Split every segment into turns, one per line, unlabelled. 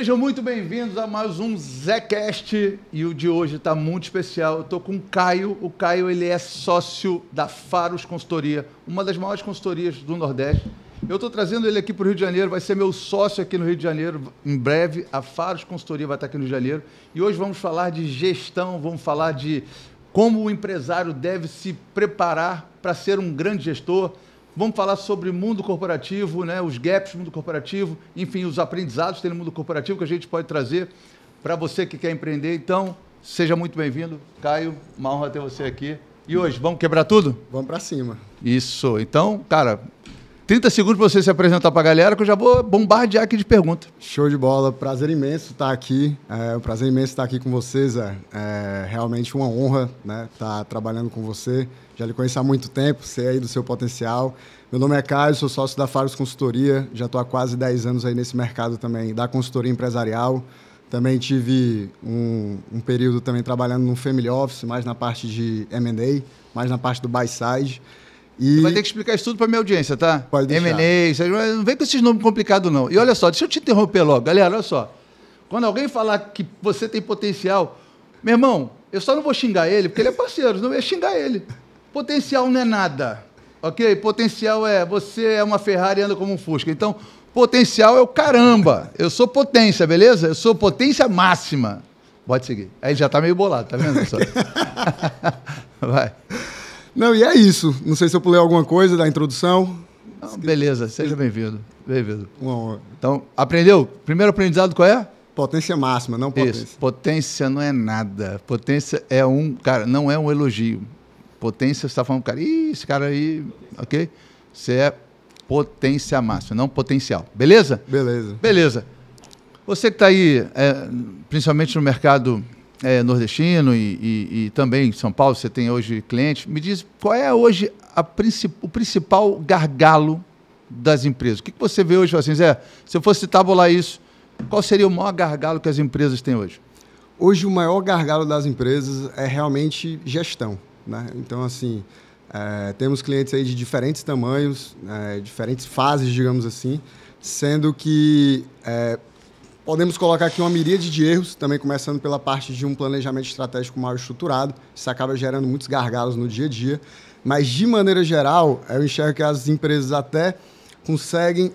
Sejam muito bem-vindos a mais um Zecast e o de hoje está muito especial. Eu estou com o Caio. O Caio ele é sócio da Faros Consultoria, uma das maiores consultorias do Nordeste. Eu estou trazendo ele aqui para o Rio de Janeiro, vai ser meu sócio aqui no Rio de Janeiro. Em breve, a Faros Consultoria vai estar aqui no Rio de Janeiro. E hoje vamos falar de gestão, vamos falar de como o empresário deve se preparar para ser um grande gestor. Vamos falar sobre mundo corporativo, né? Os gaps do mundo corporativo, enfim, os aprendizados que tem no mundo corporativo que a gente pode trazer para você que quer empreender. Então, seja muito bem-vindo, Caio. Uma honra ter você aqui. E hoje, vamos quebrar tudo?
Vamos para cima.
Isso. Então, cara, 30 segundos para você se apresentar para a galera, que eu já vou bombardear aqui de perguntas.
Show de bola. Prazer imenso estar aqui. É um prazer imenso estar aqui com vocês. É realmente uma honra, né, estar trabalhando com você. Já lhe conheço há muito tempo, sei aí do seu potencial. Meu nome é Caio, sou sócio da Faros Consultoria. Já estou há quase 10 anos aí nesse mercado também da consultoria empresarial. Também tive um período também trabalhando no Family Office, mais na parte de M&A, mais na parte do buy side.
E... Você vai ter que explicar isso tudo para a minha audiência, tá?
Pode deixar.
M&A, não vem com esses nomes complicados, não. E olha só, deixa eu te interromper logo. Galera, olha só. Quando alguém falar que você tem potencial, meu irmão, eu só não vou xingar ele, porque ele é parceiro, não ia xingar ele. Potencial não é nada, ok? Potencial é, você é uma Ferrari e anda como um Fusca. Então, potencial é o caramba. Eu sou potência, beleza? Eu sou potência máxima. Pode seguir. Aí já tá meio bolado, tá vendo? Vai.
Não, e é isso. Não sei se eu pulei alguma coisa da introdução.
Não, beleza, seja bem-vindo. Bem-vindo.
Uma honra.
Então, aprendeu? Primeiro aprendizado qual é?
Potência máxima, não potência.
Isso. Potência não é nada. Potência é cara, não é um elogio. Potência, você está falando, cara, esse cara aí, ok? Você é potência máxima, não potencial. Beleza?
Beleza.
Beleza. Você que está aí, principalmente no mercado nordestino e também em São Paulo, você tem hoje clientes, me diz qual é hoje o principal gargalo das empresas? O que você vê hoje, assim, Zé, se eu fosse tabular isso, qual seria o maior gargalo que as empresas têm hoje?
Hoje, o maior gargalo das empresas é realmente gestão, né? Então, assim, temos clientes aí de diferentes tamanhos, diferentes fases, digamos assim, sendo que podemos colocar aqui uma miríade de erros, também começando pela parte de um planejamento estratégico mal estruturado. Isso acaba gerando muitos gargalos no dia a dia, mas, de maneira geral, eu enxergo que as empresas até conseguem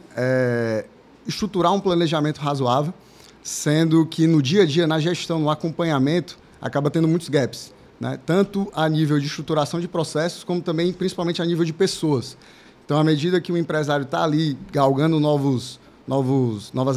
estruturar um planejamento razoável, sendo que no dia a dia, na gestão, no acompanhamento, acaba tendo muitos gaps, né? Tanto a nível de estruturação de processos, como também, principalmente, a nível de pessoas. Então, à medida que o empresário está ali galgando novas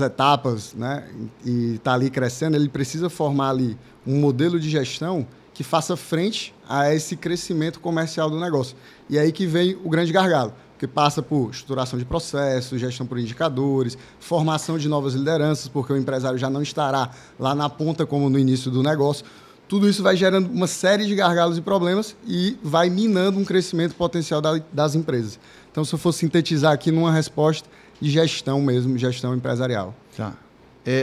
etapas, né, e está ali crescendo, ele precisa formar ali um modelo de gestão que faça frente a esse crescimento comercial do negócio. E aí que vem o grande gargalo, que passa por estruturação de processos, gestão por indicadores, formação de novas lideranças, porque o empresário já não estará lá na ponta como no início do negócio. Tudo isso vai gerando uma série de gargalos e problemas e vai minando um crescimento potencial das empresas. Então, se eu for sintetizar aqui numa resposta de gestão mesmo, gestão empresarial.
Tá.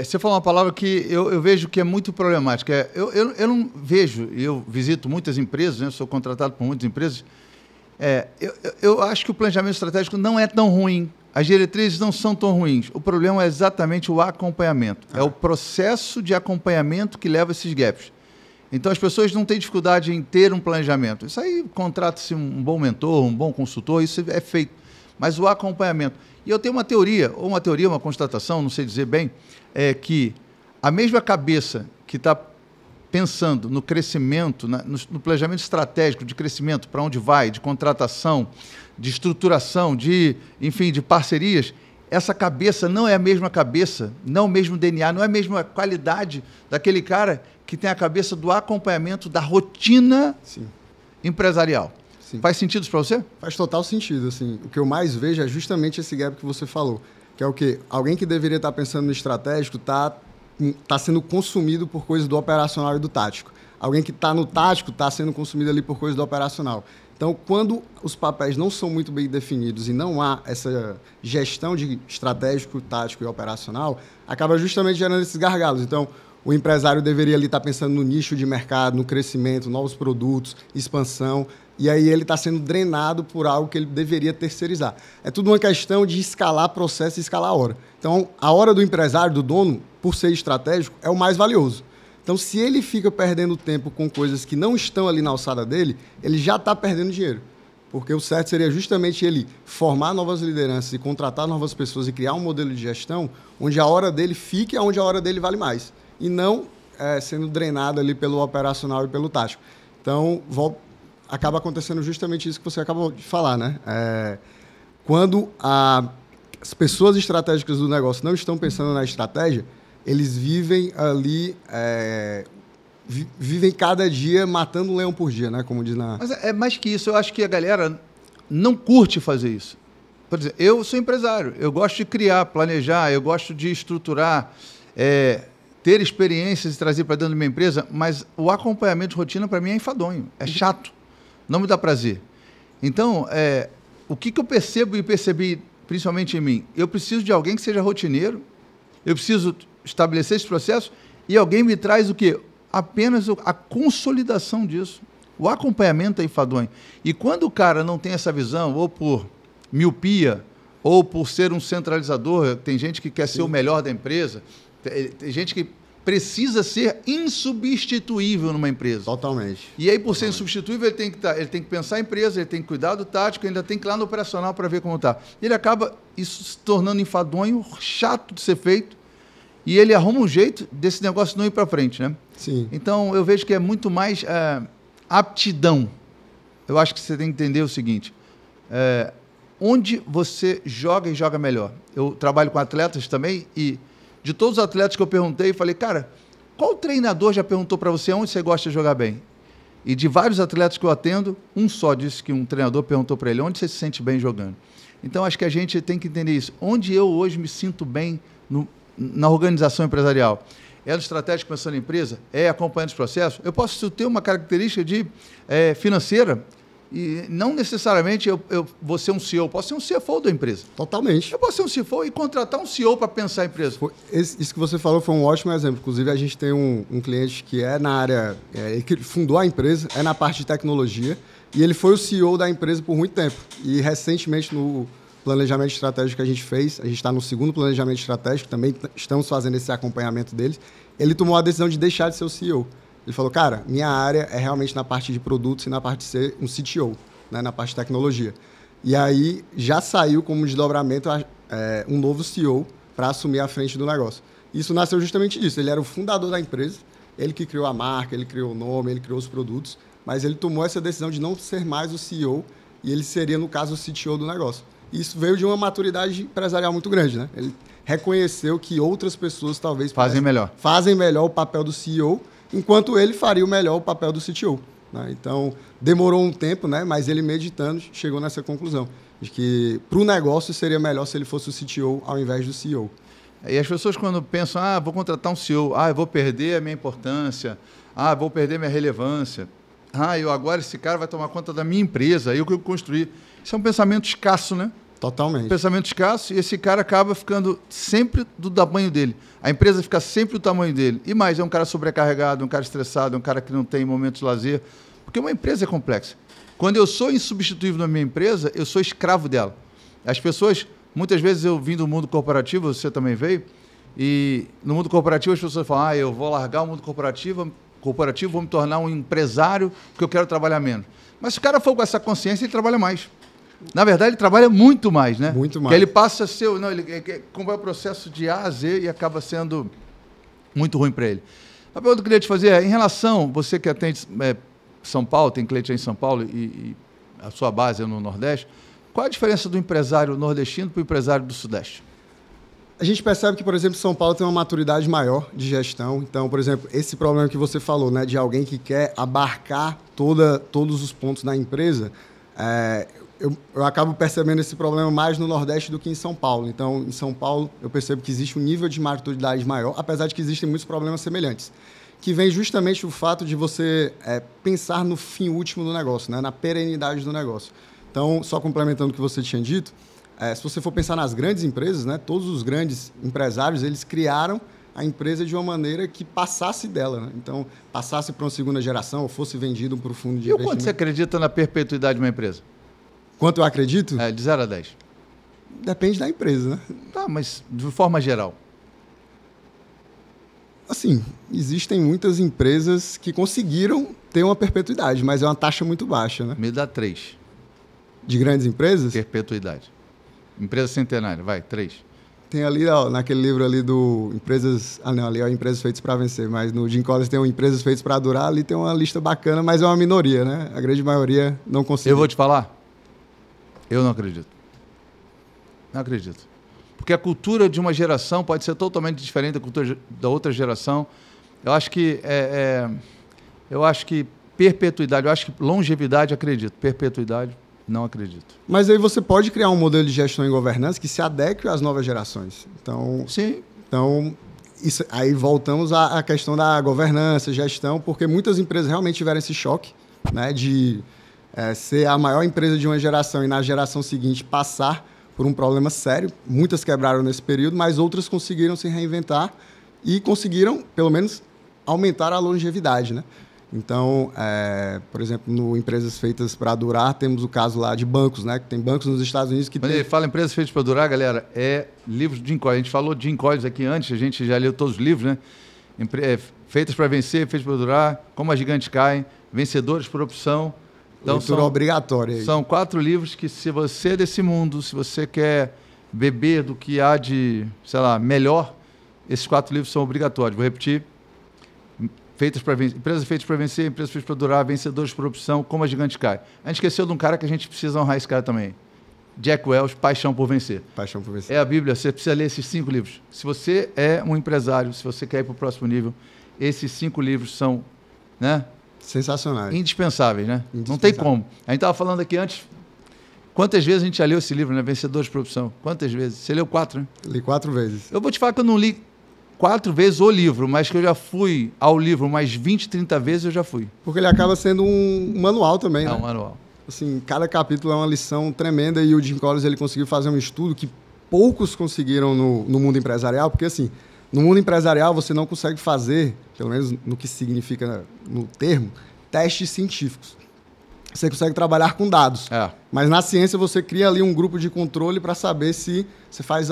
Você falou uma palavra que eu vejo que é muito problemática. Eu não vejo, eu visito muitas empresas, né, sou contratado por muitas empresas, eu acho que o planejamento estratégico não é tão ruim, as diretrizes não são tão ruins. O problema é exatamente o acompanhamento. É o processo de acompanhamento que leva a esses gaps. Então, as pessoas não têm dificuldade em ter um planejamento. Isso aí, contrata-se um bom mentor, um bom consultor, isso é feito. Mas o acompanhamento. E eu tenho uma teoria, uma constatação, não sei dizer bem, que a mesma cabeça que está pensando no crescimento, no planejamento estratégico de crescimento, para onde vai, de contratação, de estruturação, enfim, de parcerias, essa cabeça não é a mesma cabeça, não é o mesmo DNA, não é a mesma qualidade daquele cara que tem a cabeça do acompanhamento da rotina
Sim.
empresarial.
Sim.
Faz sentido isso para você?
Faz total sentido. Assim. O que eu mais vejo é justamente esse gap que você falou, que é o quê? Alguém que deveria estar pensando no estratégico está sendo consumido por coisas do operacional e do tático. Alguém que está no tático está sendo consumido ali por coisas do operacional. Então, quando os papéis não são muito bem definidos e não há essa gestão de estratégico, tático e operacional, acaba justamente gerando esses gargalos. Então, o empresário deveria ali estar pensando no nicho de mercado, no crescimento, novos produtos, expansão, e aí ele está sendo drenado por algo que ele deveria terceirizar. É tudo uma questão de escalar processo e escalar a hora. Então, a hora do empresário, do dono, por ser estratégico, é o mais valioso. Então, se ele fica perdendo tempo com coisas que não estão ali na alçada dele, ele já está perdendo dinheiro. Porque o certo seria justamente ele formar novas lideranças e contratar novas pessoas e criar um modelo de gestão onde a hora dele fique onde a hora dele vale mais. E não sendo drenado ali pelo operacional e pelo tático. Então, acaba acontecendo justamente isso que você acabou de falar, né? Quando as pessoas estratégicas do negócio não estão pensando na estratégia, eles vivem ali, vivem cada dia matando um leão por dia, né? Como diz na...
Mas é mais que isso, eu acho que a galera não curte fazer isso. Por exemplo, eu sou empresário, eu gosto de criar, planejar, eu gosto de estruturar, ter experiências e trazer para dentro da minha empresa, mas o acompanhamento de rotina para mim é enfadonho, é chato, não me dá prazer. Então, o que eu percebo e percebi principalmente em mim, eu preciso de alguém que seja rotineiro, eu preciso estabelecer esse processo e alguém me traz o quê? Apenas a consolidação disso. O acompanhamento é enfadonho. E quando o cara não tem essa visão, ou por miopia, ou por ser um centralizador, tem gente que quer ser o melhor da empresa, tem gente que precisa ser insubstituível numa empresa.
Totalmente.
E aí, por ser insubstituível, ele tem que pensar a empresa, ele tem que cuidar do tático, ainda tem que ir lá no operacional para ver como está. Ele acaba isso se tornando enfadonho, chato de ser feito, e ele arruma um jeito desse negócio não ir para frente, né?
Sim.
Então, eu vejo que é muito mais aptidão. Eu acho que você tem que entender o seguinte, onde você joga e joga melhor. Eu trabalho com atletas também e de todos os atletas que eu perguntei, falei, cara, qual treinador já perguntou para você onde você gosta de jogar bem? E de vários atletas que eu atendo, um só disse que um treinador perguntou para ele onde você se sente bem jogando. Então, acho que a gente tem que entender isso. Onde eu hoje me sinto bem na organização empresarial? É no estratégico pensando em empresa? É acompanhando os processos? Eu posso ter uma característica financeira e não necessariamente eu vou ser um CEO, eu posso ser um CFO da empresa.
Totalmente.
Eu posso ser um CFO e contratar um CEO para pensar a empresa.
Isso que você falou foi um ótimo exemplo. Inclusive, a gente tem um cliente que é na área, que fundou a empresa, é na parte de tecnologia, e ele foi o CEO da empresa por muito tempo. E recentemente, no planejamento estratégico que a gente fez, a gente está no segundo planejamento estratégico, também estamos fazendo esse acompanhamento deles, ele tomou a decisão de deixar de ser o CEO. Ele falou, cara, minha área é realmente na parte de produtos e na parte de ser um CTO, né, na parte de tecnologia. E aí já saiu como desdobramento um novo CEO para assumir a frente do negócio. Isso nasceu justamente disso. Ele era o fundador da empresa, ele que criou a marca, ele criou o nome, ele criou os produtos, mas ele tomou essa decisão de não ser mais o CEO e ele seria, no caso, o CTO do negócio. Isso veio de uma maturidade empresarial muito grande, né? Ele reconheceu que outras pessoas talvez fazem melhor o papel do CEO, enquanto ele faria o melhor o papel do CTO. Né? Então, demorou um tempo, né? Mas ele meditando chegou nessa conclusão, de que para o negócio seria melhor se ele fosse o CTO ao invés do CEO.
E as pessoas quando pensam, vou contratar um CEO, eu vou perder a minha importância, vou perder minha relevância, eu agora esse cara vai tomar conta da minha empresa, eu que eu construí. Isso é um pensamento escasso, né?
Totalmente.
Um pensamento escasso e esse cara acaba ficando sempre do tamanho dele. A empresa fica sempre do tamanho dele. E mais, é um cara sobrecarregado, um cara estressado, um cara que não tem momentos de lazer. Porque uma empresa é complexa. Quando eu sou insubstituível na minha empresa, eu sou escravo dela. As pessoas, muitas vezes eu vim do mundo corporativo, você também veio, e no mundo corporativo as pessoas falam, eu vou largar o mundo corporativo, vou me tornar um empresário porque eu quero trabalhar menos. Mas se o cara for com essa consciência, ele trabalha mais. Na verdade, ele trabalha muito mais, né?
Muito mais.
Porque ele passa a ser... Não, ele acompanha o processo de A a Z e acaba sendo muito ruim para ele. A pergunta que eu queria te fazer é, em relação, você que atende São Paulo, tem cliente aí em São Paulo e a sua base é no Nordeste, qual a diferença do empresário nordestino para o empresário do Sudeste?
A gente percebe que, por exemplo, São Paulo tem uma maturidade maior de gestão. Então, por exemplo, esse problema que você falou, né, de alguém que quer abarcar todos os pontos da empresa, eu acabo percebendo esse problema mais no Nordeste do que em São Paulo. Então, em São Paulo, eu percebo que existe um nível de maturidade maior, apesar de que existem muitos problemas semelhantes, que vem justamente do fato de você pensar no fim último do negócio, né, na perenidade do negócio. Então, só complementando o que você tinha dito, se você for pensar nas grandes empresas, né, todos os grandes empresários, eles criaram a empresa de uma maneira que passasse dela. Né? Então, passasse para uma segunda geração ou fosse vendido para o fundo de investimento.
E o quanto você acredita na perpetuidade de uma empresa?
Quanto eu acredito?
De 0 a 10.
Depende da empresa, né?
Tá, mas de forma geral.
Assim, existem muitas empresas que conseguiram ter uma perpetuidade, mas é uma taxa muito baixa, né?
Me dá 3.
De grandes empresas?
Perpetuidade. Empresa centenária, vai, 3.
Tem ali, ó, naquele livro ali do Empresas... Ah, não, ali é Empresas Feitas para Vencer, mas no Jim Collins tem o Empresas Feitas para Durar, ali tem uma lista bacana, mas é uma minoria, né? A grande maioria não consegue.
Eu vou te falar, eu não acredito. Não acredito. Porque a cultura de uma geração pode ser totalmente diferente da cultura da outra geração. Eu acho que perpetuidade, eu acho que longevidade, acredito. Perpetuidade, não acredito.
Mas aí você pode criar um modelo de gestão e governança que se adeque às novas gerações. Então,
sim.
Então, isso, aí voltamos à questão da governança, gestão, porque muitas empresas realmente tiveram esse choque, né, de ser a maior empresa de uma geração e na geração seguinte passar por um problema sério. Muitas quebraram nesse período, mas outras conseguiram se reinventar e conseguiram, pelo menos, aumentar a longevidade, né? Então, por exemplo, no Empresas Feitas para Durar, temos o caso lá de bancos, né? Que tem bancos nos Estados Unidos que...
Quando ele fala Empresas Feitas para Durar, galera, é livros de Jim Collins. A gente falou de Jim Collins aqui antes, a gente já leu todos os livros, né? Feitas para Vencer, Feitas para Durar, Como as Gigantes Caem, Vencedores por Opção. Então,
leitura obrigatória.
São 4 livros que, se você é desse mundo, se você quer beber do que há de, sei lá, melhor, esses 4 livros são obrigatórios. Vou repetir. Empresas Feitas para Vencer, Empresas Feitas para Durar, Vencedores por Opção, Como a Gigante Cai. A gente esqueceu de um cara que a gente precisa honrar esse cara também. Jack Welch, Paixão por Vencer.
Paixão por Vencer.
É a Bíblia, você precisa ler esses 5 livros. Se você é um empresário, se você quer ir para o próximo nível, esses 5 livros são, né,
sensacionais.
Indispensáveis, né? Não tem como. A gente estava falando aqui antes, quantas vezes a gente já leu esse livro, né? Vencedores por Opção? Quantas vezes? Você leu 4, né?
Li 4 vezes.
Eu vou te falar que eu não li 4 vezes o livro, mas que eu já fui ao livro mais 20, 30 vezes eu já fui.
Porque ele acaba sendo um manual também, né?
É um manual.
Assim, cada capítulo é uma lição tremenda e o Jim Collins ele conseguiu fazer um estudo que poucos conseguiram no mundo empresarial, porque assim, no mundo empresarial você não consegue fazer, pelo menos no que significa no termo, testes científicos. Você consegue trabalhar com dados. Mas na ciência você cria ali um grupo de controle para saber se você faz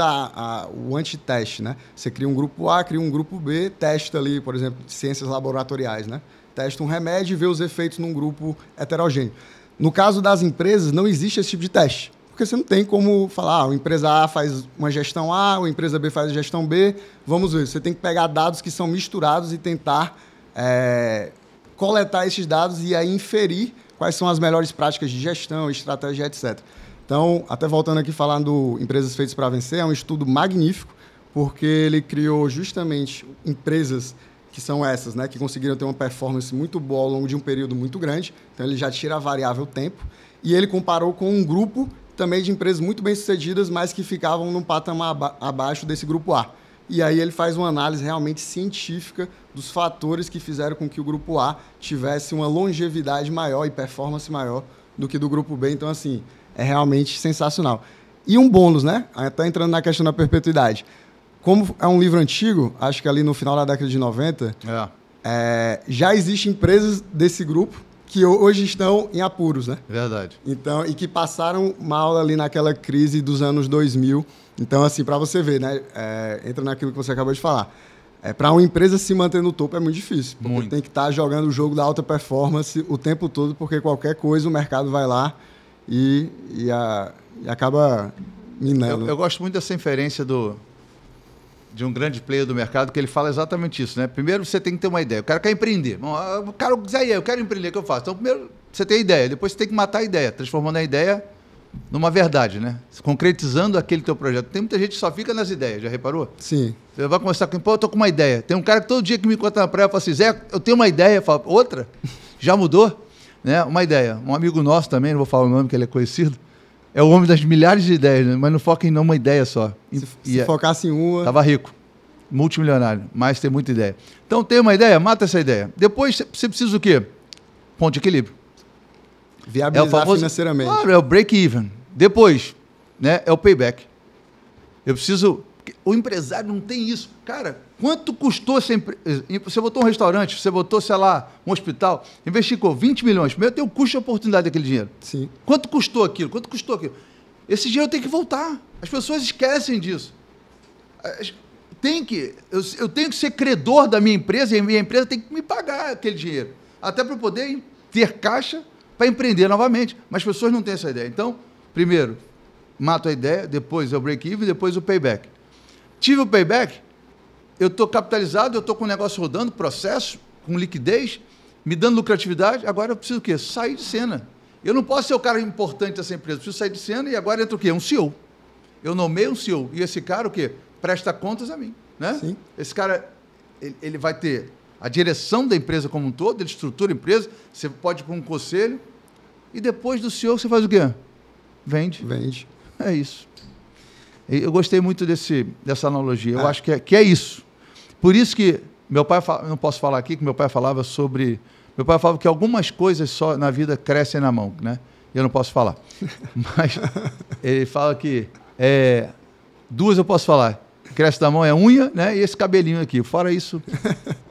o antiteste, né? Você cria um grupo A, cria um grupo B, testa ali, por exemplo, ciências laboratoriais, né? Testa um remédio e vê os efeitos num grupo heterogêneo. No caso das empresas, não existe esse tipo de teste. Porque você não tem como falar, a empresa A faz uma gestão A, a empresa B faz a gestão B. Vamos ver, você tem que pegar dados que são misturados e tentar coletar esses dados e aí inferir quais são as melhores práticas de gestão, estratégia, etc. Então, até voltando aqui falando do Empresas Feitas para Vencer, é um estudo magnífico, porque ele criou justamente empresas que são essas, né, que conseguiram ter uma performance muito boa ao longo de um período muito grande. Então, ele já tira a variável tempo. E ele comparou com um grupo também de empresas muito bem-sucedidas, mas que ficavam num patamar abaixo desse grupo A. E aí ele faz uma análise realmente científica dos fatores que fizeram com que o grupo A tivesse uma longevidade maior e performance maior do que do grupo B. Então, assim, é realmente sensacional. E um bônus, né? Até entrando na questão da perpetuidade. Como é um livro antigo, acho que ali no final da década de 90, já existem empresas desse grupo que hoje estão em apuros, né?
Verdade.
Então, e que passaram mal ali naquela crise dos anos 2000. Então, assim, para você ver, né? Entra naquilo que você acabou de falar. Para uma empresa se manter no topo é muito difícil. Porque tem que estar jogando o jogo da alta performance o tempo todo, porque qualquer coisa o mercado vai lá e acaba minando.
Eu gosto muito dessa inferência de um grande player do mercado, que ele fala exatamente isso, né? Primeiro você tem que ter uma ideia. O cara quer empreender. O cara diz aí, eu quero empreender, o que eu faço? Então, primeiro você tem a ideia, depois você tem que matar a ideia, transformando a ideia numa verdade, né? Concretizando aquele teu projeto. Tem muita gente que só fica nas ideias, já reparou?
Sim.
Você vai conversar com ele, pô, eu tô com uma ideia. Tem um cara que todo dia que me encontra na praia fala assim, Zé, eu tenho uma ideia. Eu falo, outra? Já mudou? Né? Uma ideia. Um amigo nosso também, não vou falar o nome, que ele é conhecido, é o homem das milhares de ideias, né? Mas não foca em uma ideia só.
Se focasse em uma...
Tava rico, multimilionário, mas tem muita ideia. Então, tem uma ideia, mata essa ideia. Depois, você precisa o quê? Ponto de equilíbrio.
Viabilizar financeiramente.
Claro, é o break-even. Depois, né, é o payback. Eu preciso... O empresário não tem isso. Cara, quanto custou essa empresa? Você botou um restaurante, você botou, sei lá, um hospital, investiu 20 milhões. Primeiro tem o custo de oportunidade daquele dinheiro.
Sim.
Quanto custou aquilo? Quanto custou aquilo? Esse dinheiro tem que voltar. As pessoas esquecem disso. eu tenho que ser credor da minha empresa e a minha empresa tem que me pagar aquele dinheiro. Até para poder ter caixa para empreender novamente. Mas as pessoas não têm essa ideia. Então, primeiro, mato a ideia, depois é o break-even, depois o payback. Tive o payback, eu estou capitalizado, eu estou com o negócio rodando, processo, com liquidez, me dando lucratividade, agora eu preciso o quê? Sair de cena. Eu não posso ser o cara importante dessa empresa, eu preciso sair de cena e agora entra o quê? Um CEO. Eu nomeio um CEO. E esse cara, o quê? Presta contas a mim. Né?
Sim.
Esse cara, ele vai ter a direção da empresa como um todo, ele estrutura a empresa, você pode ir para um conselho, e depois do CEO você faz o quê? Vende.
Vende.
É isso. Eu gostei muito dessa analogia. Eu acho que é isso. Por isso que meu pai, não posso falar aqui, que meu pai falava sobre... Meu pai falava que algumas coisas só na vida crescem na mão, né? Eu não posso falar. Mas ele fala que duas eu posso falar. Cresce na mão é unha, né? E esse cabelinho aqui. Fora isso,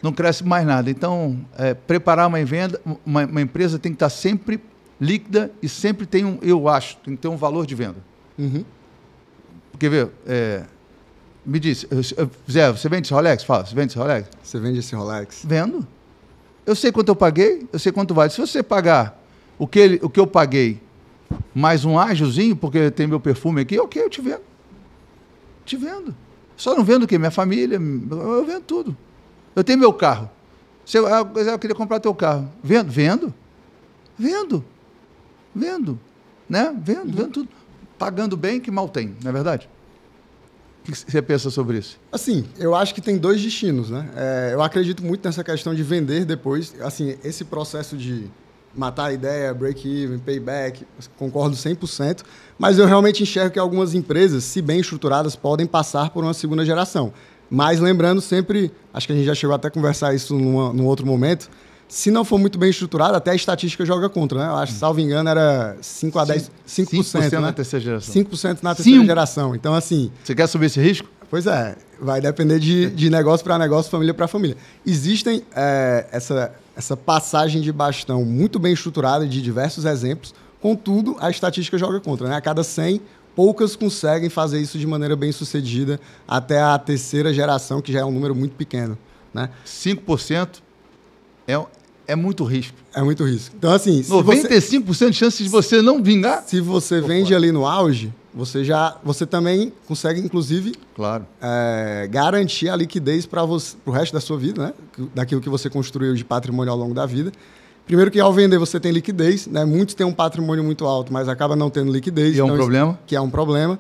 não cresce mais nada. Então, preparar uma empresa tem que estar sempre líquida e sempre tem tem que ter um valor de venda.
Uhum.
Porque, me diz, Zé, você vende esse Rolex? Fala, você vende esse Rolex?
Você vende esse Rolex?
Vendo. Eu sei quanto eu paguei, eu sei quanto vale. Se você pagar o que eu paguei mais um ágilzinho, porque tem meu perfume aqui, ok, eu te vendo. Te vendo. Só não vendo o quê? Minha família, eu vendo tudo. Eu tenho meu carro. Eu queria comprar teu carro. Vendo? Vendo. Vendo. Vendo. Né? Vendo tudo. Pagando bem, que mal tem, não é verdade? O que você pensa sobre isso?
Assim, eu acho que tem dois destinos, né? Eu acredito muito nessa questão de vender depois. Assim, esse processo de matar a ideia, break-even, payback, concordo 100%, mas eu realmente enxergo que algumas empresas, se bem estruturadas, podem passar por uma segunda geração. Mas lembrando sempre, acho que a gente já chegou até a conversar isso num outro momento, se não for muito bem estruturado, até a estatística joga contra, né? Eu acho que, salvo engano, era 5 a 10... 5%, né?
na terceira geração.
5% na terceira geração. Então, assim...
Você quer subir esse risco?
Pois é. Vai depender de negócio para negócio, família para família. Existem essa passagem de bastão muito bem estruturada de diversos exemplos, contudo, a estatística joga contra, né? A cada 100, poucas conseguem fazer isso de maneira bem sucedida até a terceira geração, que já é um número muito pequeno, né?
5% é muito risco.
É muito risco. Então, assim...
95% de chance de você não vingar?
Se você vende ali no auge, você também consegue, inclusive,
claro,
garantir a liquidez para o resto da sua vida, né? Daquilo que você construiu de patrimônio ao longo da vida. Primeiro que ao vender você tem liquidez, né? Muitos têm um patrimônio muito alto, mas acaba não tendo liquidez.
E é um problema.
Que é um problema.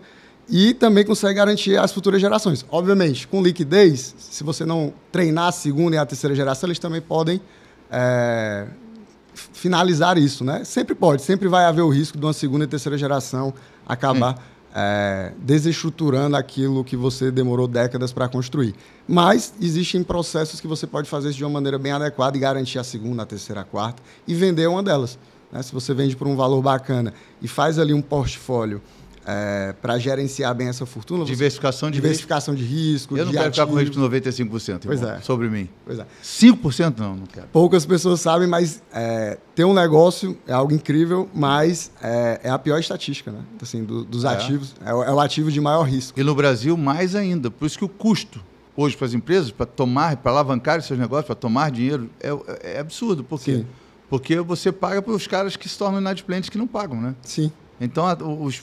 E também consegue garantir as futuras gerações. Obviamente, com liquidez, se você não treinar a segunda e a terceira geração, eles também podem finalizar isso, né? Sempre pode, sempre vai haver o risco de uma segunda e terceira geração acabar desestruturando aquilo que você demorou décadas para construir. Mas existem processos que você pode fazer isso de uma maneira bem adequada e garantir a segunda, a terceira, a quarta e vender uma delas, né? Se você vende por um valor bacana e faz ali um portfólio para gerenciar bem essa fortuna...
Diversificação de
risco.
Eu não quero ficar com risco de 95%,
pois
irmão, sobre mim.
Pois é.
5% não quero.
Poucas pessoas sabem, mas ter um negócio é algo incrível, mas é a pior estatística, né? Assim, dos ativos. É o ativo de maior risco.
E no Brasil, mais ainda. Por isso que o custo hoje para as empresas, para alavancar seus negócios, para tomar dinheiro, é absurdo. Por quê?
Sim.
Porque você paga para os caras que se tornam inadimplentes que não pagam, né?
Sim.
Então,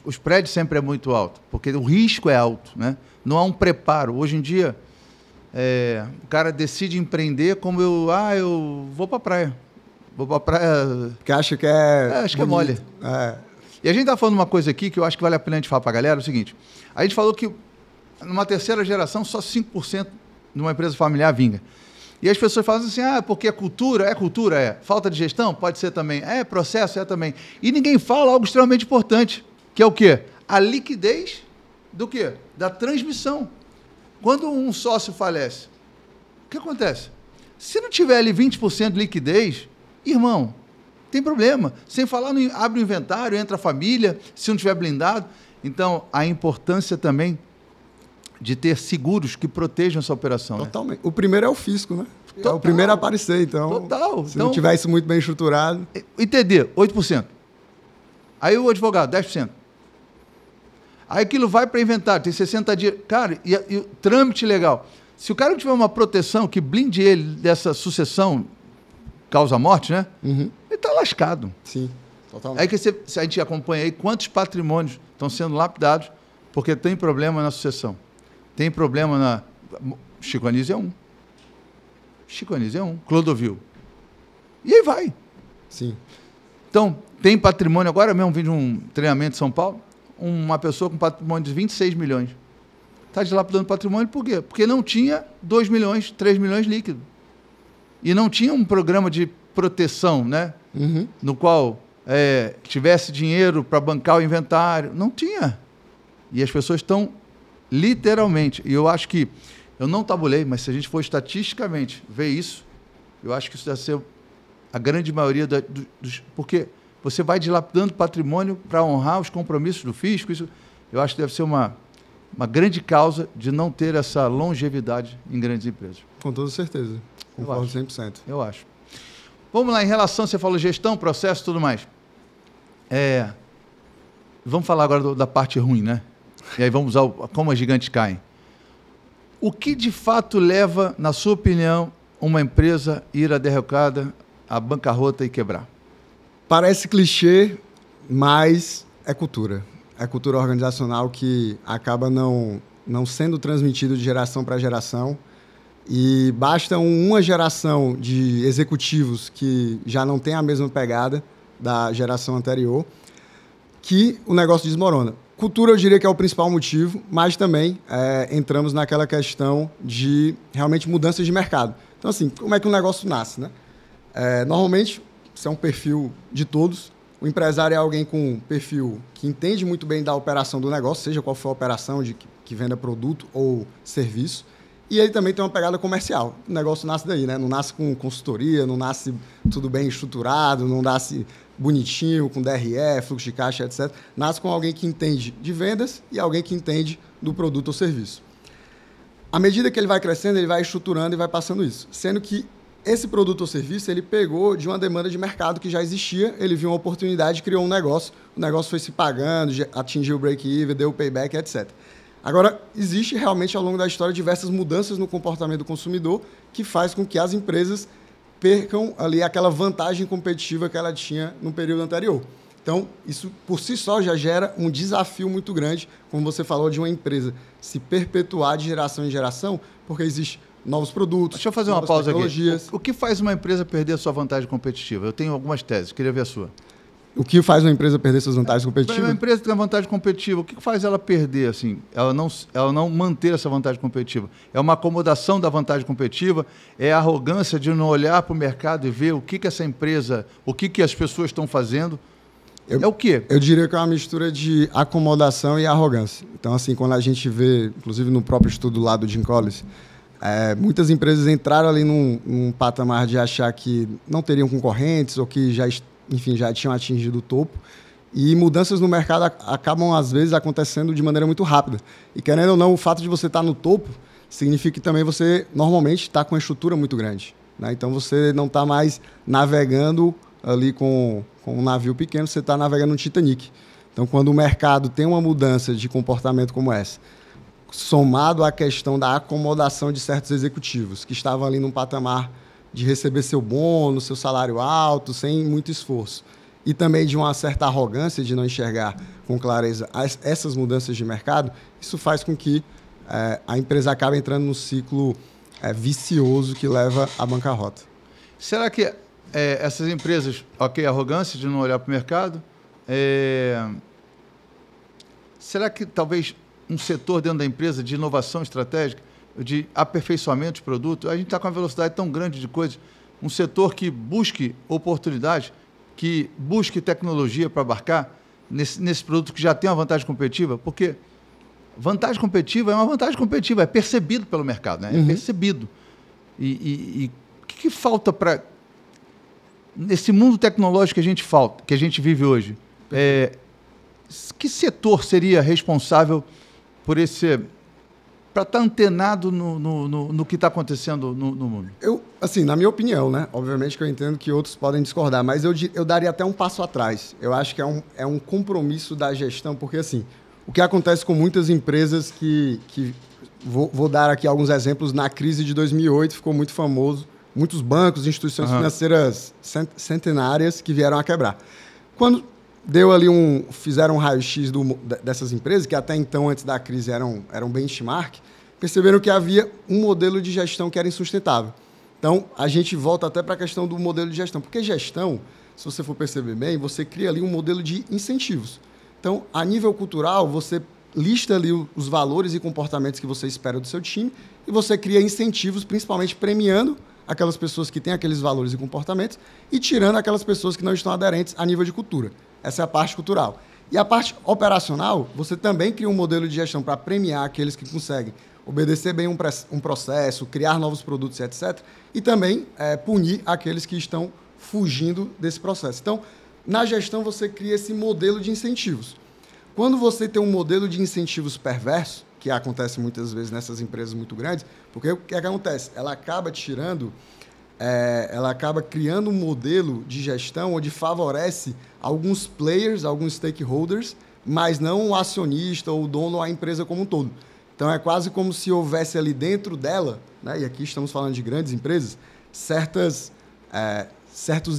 os prédios sempre é muito alto, porque o risco é alto, né? Não há um preparo. Hoje em dia, o cara decide empreender como eu vou para a praia. Vou para a praia...
Porque acha que
acho que é mole. E a gente está falando uma coisa aqui que eu acho que vale a pena a gente falar para a galera, é o seguinte. A gente falou que numa terceira geração, só 5% de uma empresa familiar vinga. E as pessoas falam assim, porque é cultura, falta de gestão, pode ser também, processo, também. E ninguém fala algo extremamente importante, que é o quê? A liquidez do quê? Da transmissão. Quando um sócio falece, o que acontece? Se não tiver ali 20% de liquidez, irmão, tem problema. Sem falar, abre o inventário, entra a família, se não tiver blindado. Então, a importância também de ter seguros que protejam essa operação.
Totalmente. Né? O primeiro é o fisco, né?
Total.
É o primeiro a aparecer, então...
Total.
Se não tiver isso muito bem estruturado...
Entender, 8%. Aí o advogado, 10%. Aí aquilo vai para inventário, tem 60 dias. Cara, e o trâmite legal. Se o cara não tiver uma proteção que blinde ele dessa sucessão causa-morte, né? Ele está lascado.
Sim, totalmente.
Aí que a gente acompanha aí quantos patrimônios estão sendo lapidados porque tem problema na sucessão. Tem problema na... Chico Anísio é um. Chico Anísio é um. Clodovil. E aí vai.
Sim.
Então, tem patrimônio. Agora mesmo vim de um treinamento em São Paulo, uma pessoa com patrimônio de 26 milhões. Está dilapidando patrimônio por quê? Porque não tinha 2 milhões, 3 milhões líquido. E não tinha um programa de proteção, né? No qual tivesse dinheiro para bancar o inventário. Não tinha. E as pessoas estão literalmente. E eu acho que, eu não tabulei, mas se a gente for estatisticamente ver isso, eu acho que isso deve ser a grande maioria dos... Porque você vai dilapidando patrimônio para honrar os compromissos do fisco. Isso, eu acho que deve ser uma grande causa de não ter essa longevidade em grandes empresas.
Com toda certeza. Concordo 100%.
Eu acho. Vamos lá, em relação, você falou gestão, processo e tudo mais. Vamos falar agora da parte ruim, né? E aí vamos usar como as gigantes caem. O que de fato leva, na sua opinião, uma empresa a ir à derrocada, à bancarrota e quebrar?
Parece clichê, mas é cultura. É cultura organizacional que acaba não sendo transmitido de geração para geração. E basta uma geração de executivos que já não tem a mesma pegada da geração anterior que o negócio desmorona. Cultura, eu diria que é o principal motivo, mas também entramos naquela questão de realmente mudanças de mercado. Então, assim, como é que o negócio nasce, né? Normalmente, isso é um perfil de todos. O empresário é alguém com um perfil que entende muito bem da operação do negócio, seja qual for a operação que venda produto ou serviço. E ele também tem uma pegada comercial. O negócio nasce daí, né? Não nasce com consultoria, não nasce tudo bem estruturado, não nasce bonitinho, com DRE, fluxo de caixa, etc. Nasce com alguém que entende de vendas e alguém que entende do produto ou serviço. À medida que ele vai crescendo, ele vai estruturando e vai passando isso. Sendo que esse produto ou serviço, ele pegou de uma demanda de mercado que já existia, ele viu uma oportunidade, criou um negócio, o negócio foi se pagando, atingiu o break-even, deu o payback, etc. Agora, existe realmente ao longo da história diversas mudanças no comportamento do consumidor que faz com que as empresas percam ali aquela vantagem competitiva que ela tinha no período anterior. Então, isso por si só já gera um desafio muito grande, como você falou, de uma empresa se perpetuar de geração em geração, porque existe novos produtos,
Deixa eu fazer uma pausa aqui. O que faz uma empresa perder a sua vantagem competitiva? Eu tenho algumas teses, queria ver a sua.
O que faz uma empresa perder suas vantagens competitivas?
Uma empresa tem uma vantagem competitiva. O que faz ela perder, assim? Ela não manter essa vantagem competitiva? É uma acomodação da vantagem competitiva? É a arrogância de não olhar para o mercado e ver o que essa empresa, o que as pessoas estão fazendo? É o quê?
Eu diria que é uma mistura de acomodação e arrogância. Então, assim, quando a gente vê, inclusive no próprio estudo lá do Jim Collins, muitas empresas entraram ali num patamar de achar que não teriam concorrentes ou que já tinham atingido o topo. E mudanças no mercado acabam, às vezes, acontecendo de maneira muito rápida. E, querendo ou não, o fato de você estar no topo significa que também você, normalmente, está com uma estrutura muito grande, né? Então, você não está mais navegando ali com um navio pequeno, você está navegando no Titanic. Então, quando o mercado tem uma mudança de comportamento como essa, somado à questão da acomodação de certos executivos que estavam ali num patamar de receber seu bônus, seu salário alto, sem muito esforço, e também de uma certa arrogância de não enxergar com clareza essas mudanças de mercado, isso faz com que a empresa acabe entrando num ciclo vicioso que leva à bancarrota.
Será que essas empresas, arrogância de não olhar para o mercado, será que talvez um setor dentro da empresa de inovação estratégica, de aperfeiçoamento de produto, a gente está com uma velocidade tão grande de coisas, um setor que busque oportunidades, que busque tecnologia para abarcar nesse produto que já tem uma vantagem competitiva, porque vantagem competitiva é uma vantagem competitiva, é percebido pelo mercado, né? É percebido. E o que falta para... Nesse mundo tecnológico que a gente vive hoje, que setor seria responsável por para estar antenado no que está acontecendo no mundo?
Assim, na minha opinião, né? Obviamente que eu entendo que outros podem discordar, mas eu daria até um passo atrás. Eu acho que é um compromisso da gestão, porque assim, O que acontece com muitas empresas que vou dar aqui alguns exemplos, na crise de 2008 ficou muito famoso, muitos bancos, instituições financeiras centenárias que vieram a quebrar. Quando deu ali fizeram um raio-x dessas empresas, que até então, antes da crise, eram benchmark, perceberam que havia um modelo de gestão que era insustentável. Então, a gente volta até para a questão do modelo de gestão, porque gestão, se você for perceber bem, você cria ali um modelo de incentivos. Então, a nível cultural, você lista ali os valores e comportamentos que você espera do seu time e você cria incentivos, principalmente premiando aquelas pessoas que têm aqueles valores e comportamentos e tirando aquelas pessoas que não estão aderentes a nível de cultura. Essa é a parte cultural. E a parte operacional, você também cria um modelo de gestão para premiar aqueles que conseguem obedecer bem um processo, criar novos produtos, etc. E também punir aqueles que estão fugindo desse processo. Então, na gestão, você cria esse modelo de incentivos. Quando você tem um modelo de incentivos perverso, que acontece muitas vezes nessas empresas muito grandes, porque o que acontece? Ela acaba criando um modelo de gestão onde favorece alguns players, alguns stakeholders, mas não o acionista ou o dono ou a empresa como um todo. Então, é quase como se houvesse ali dentro dela, né, e aqui estamos falando de grandes empresas, certos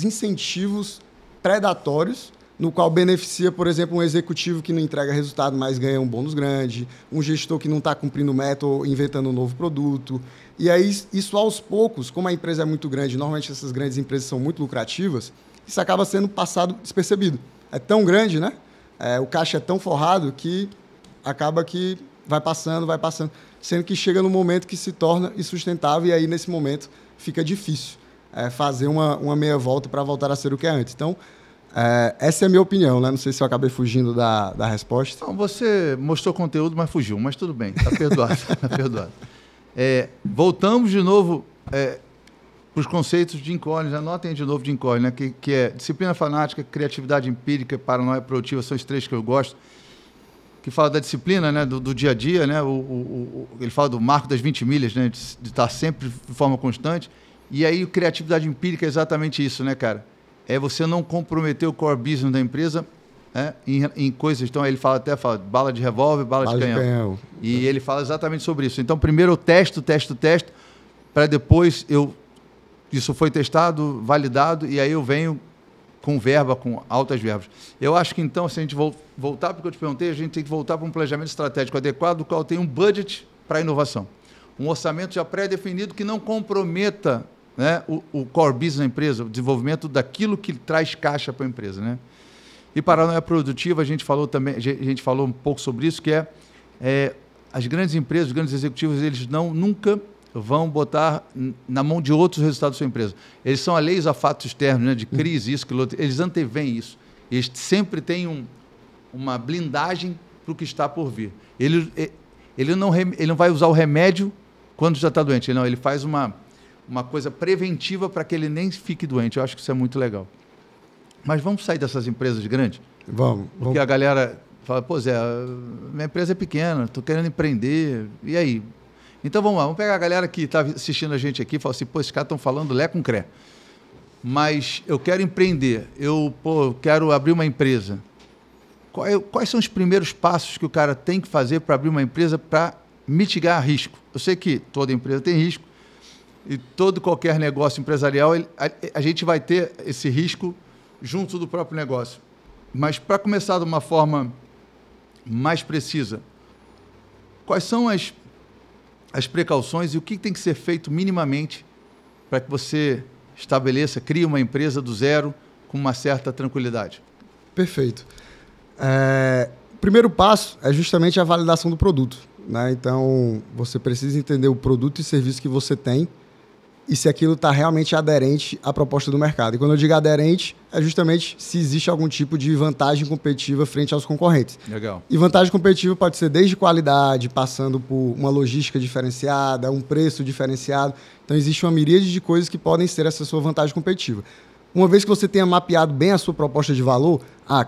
incentivos predatórios, no qual beneficia, por exemplo, um executivo que não entrega resultado, mas ganha um bônus grande, um gestor que não está cumprindo meta ou inventando um novo produto. E aí, isso aos poucos, como a empresa é muito grande, normalmente essas grandes empresas são muito lucrativas, isso acaba sendo passado despercebido. É tão grande, né? O caixa é tão forrado que acaba que vai passando, sendo que chega no momento que se torna insustentável e aí, nesse momento, fica difícil fazer uma meia volta para voltar a ser o que é antes. Então, essa é a minha opinião, né? Não sei se eu acabei fugindo da resposta.
Não, você mostrou conteúdo, mas fugiu. Mas tudo bem, está perdoado. Tá perdoado. Voltamos de novo para os conceitos de Incógnito. Anotem de novo de Incógnito, né? Que é disciplina fanática, criatividade empírica e paranoia produtiva. São os três que eu gosto. Que fala da disciplina, né? Do dia a dia. Né? Ele fala do marco das 20 milhas, né? De estar sempre de forma constante. E aí, criatividade empírica é exatamente isso, né, cara? É você não comprometer o core business da empresa em coisas. Então, ele fala bala de revólver, bala de canhão. E ele fala exatamente sobre isso. Então, primeiro eu testo, para depois isso foi testado, validado, e aí eu venho com verba, com altas verbas. Eu acho que, então, se a gente voltar para o que eu te perguntei, a gente tem que voltar para um planejamento estratégico adequado, do qual tem um budget para a inovação. Um orçamento já pré-definido que não comprometa, né, o core business da empresa, o desenvolvimento daquilo que traz caixa para a empresa, né? E paranoia produtiva, a gente falou um pouco sobre isso, que as grandes empresas, os grandes executivos, eles nunca vão botar na mão de outros resultados da sua empresa. Eles são alheios a fatos externos, né, de crise, isso, aquilo outro. Eles anteveem isso. Eles sempre têm uma blindagem para o que está por vir. Ele não vai usar o remédio quando já está doente. Ele faz uma coisa preventiva para que ele nem fique doente. Eu acho que isso é muito legal. Mas vamos sair dessas empresas grandes?
Vamos.
Porque a galera fala, pô, Zé, minha empresa é pequena, estou querendo empreender, e aí? Então vamos lá, vamos pegar a galera que está assistindo a gente aqui e fala assim, pô, esses caras estão falando lé com cré. Mas eu quero empreender, eu quero abrir uma empresa. Quais são os primeiros passos que o cara tem que fazer para abrir uma empresa para mitigar risco? Eu sei que toda empresa tem risco, e qualquer negócio empresarial, a gente vai ter esse risco junto do próprio negócio. Mas para começar de uma forma mais precisa, quais são as precauções e o que tem que ser feito minimamente para que você crie uma empresa do zero com uma certa tranquilidade?
Perfeito. O primeiro passo é justamente a validação do produto, né? Então, você precisa entender o produto e serviço que você tem e se aquilo está realmente aderente à proposta do mercado. E quando eu digo aderente, é justamente se existe algum tipo de vantagem competitiva frente aos concorrentes.
Legal.
E vantagem competitiva pode ser desde qualidade, passando por uma logística diferenciada, um preço diferenciado. Então, existe uma miríade de coisas que podem ser essa sua vantagem competitiva. Uma vez que você tenha mapeado bem a sua proposta de valor,